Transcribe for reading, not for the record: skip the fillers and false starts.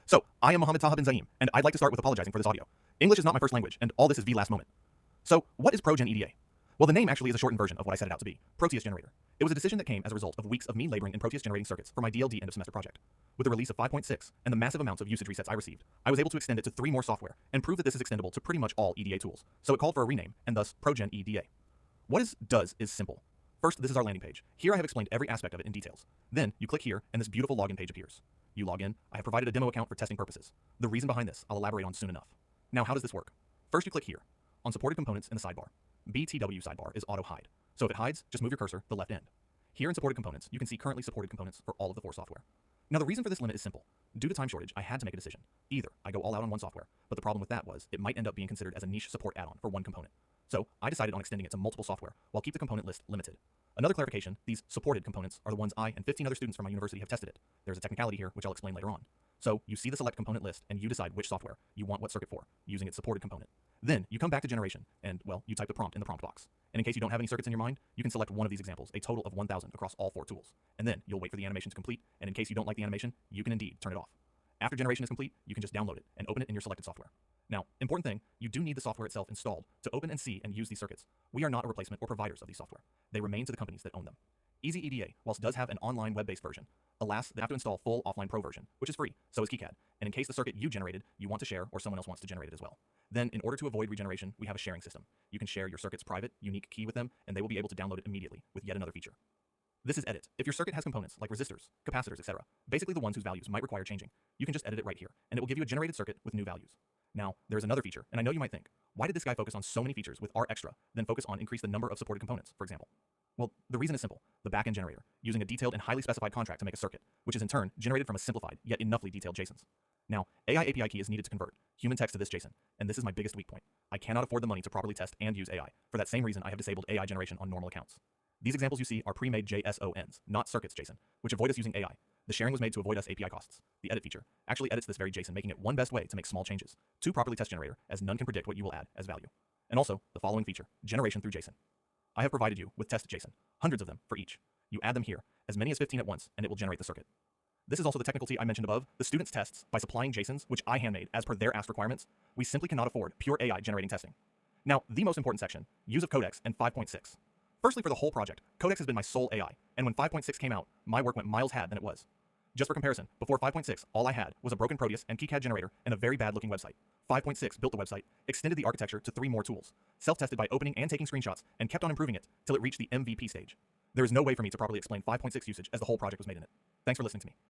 So, I am Mohammed Taha bin Zaim, and I'd like to start with apologizing for this audio. English is not my first language, and all this is the last moment. So, what is ProGenEDA? Well, the name actually is a shortened version of what I set it out to be, Proteus Generator. It was a decision that came as a result of weeks of me laboring in Proteus generating circuits for my DLD end of semester project. With the release of 5.6 and the massive amounts of usage resets I received, I was able to extend it to 3 more software and prove that this is extendable to pretty much all EDA tools, so it called for a rename, and thus ProGenEDA. What it does is simple. First, this is our landing page. Here I have explained every aspect of it in details. Then, you click here, and this beautiful login page appears. You log in. I have provided a demo account for testing purposes. The reason behind this, I'll elaborate on soon enough. Now, how does this work? First, you click here. On supported components in the sidebar. BTW sidebar is auto hide. So if it hides, just move your cursor to the left end. Here in supported components, you can see currently supported components for all of the 4 software. Now, the reason for this limit is simple. Due to time shortage, I had to make a decision. Either I go all out on one software, but the problem with that was it might end up being considered as a niche support add-on for one component. So I decided on extending it to multiple software while keep the component list limited. Another clarification, these supported components are the ones I and 15 other students from my university have tested it. There's a technicality here, which I'll explain later on. So you see the select component list, and you decide which software you want what circuit for, using its supported component. Then you come back to generation, and, well, you type the prompt in the prompt box. And in case you don't have any circuits in your mind, you can select one of these examples, a total of 1,000 across all 4 tools. And then you'll wait for the animation to complete, and in case you don't like the animation, you can indeed turn it off. After generation is complete, you can just download it and open it in your selected software. Now, important thing, you do need the software itself installed to open and see and use these circuits. We are not a replacement or providers of these software. They remain to the companies that own them. Easy EDA, whilst does have an online web-based version, alas, they have to install full offline pro version, which is free, so is KiCad. And in case the circuit you generated, you want to share, or someone else wants to generate it as well. Then, in order to avoid regeneration, we have a sharing system. You can share your circuit's private, unique key with them, and they will be able to download it immediately with yet another feature. This is edit. If your circuit has components like resistors, capacitors, etc., basically the ones whose values might require changing, you can just edit it right here, and it will give you a generated circuit with new values. Now, there's another feature, and I know you might think, why did this guy focus on so many features with R extra, then focus on increase the number of supported components, for example? Well, the reason is simple. The backend generator, using a detailed and highly specified contract to make a circuit, which is in turn generated from a simplified, yet enoughly detailed JSONs. Now, AI API key is needed to convert human text to this JSON, and this is my biggest weak point. I cannot afford the money to properly test and use AI. For that same reason, I have disabled AI generation on normal accounts. These examples you see are pre-made JSONs, not circuits JSON, which avoid us using AI. The sharing was made to avoid us API costs. The edit feature actually edits this very JSON, making it one best way to make small changes. 2 properly test generator, as none can predict what you will add as value. And also, the following feature, generation through JSON. I have provided you with test JSON, hundreds of them for each. You add them here, as many as 15 at once, and it will generate the circuit. This is also the technical T I mentioned above. The students' tests, by supplying JSONs, which I handmade as per their asked requirements, we simply cannot afford pure AI generating testing. Now, the most important section, use of Codex and 5.6. Firstly, for the whole project, Codex has been my sole AI, and when 5.6 came out, my work went miles had than it was. Just for comparison, before 5.6, all I had was a broken Proteus and KiCad generator and a very bad looking website. 5.6 built the website, extended the architecture to 3 more tools, self-tested by opening and taking screenshots, and kept on improving it till it reached the MVP stage. There is no way for me to properly explain 5.6 usage as the whole project was made in it. Thanks for listening to me.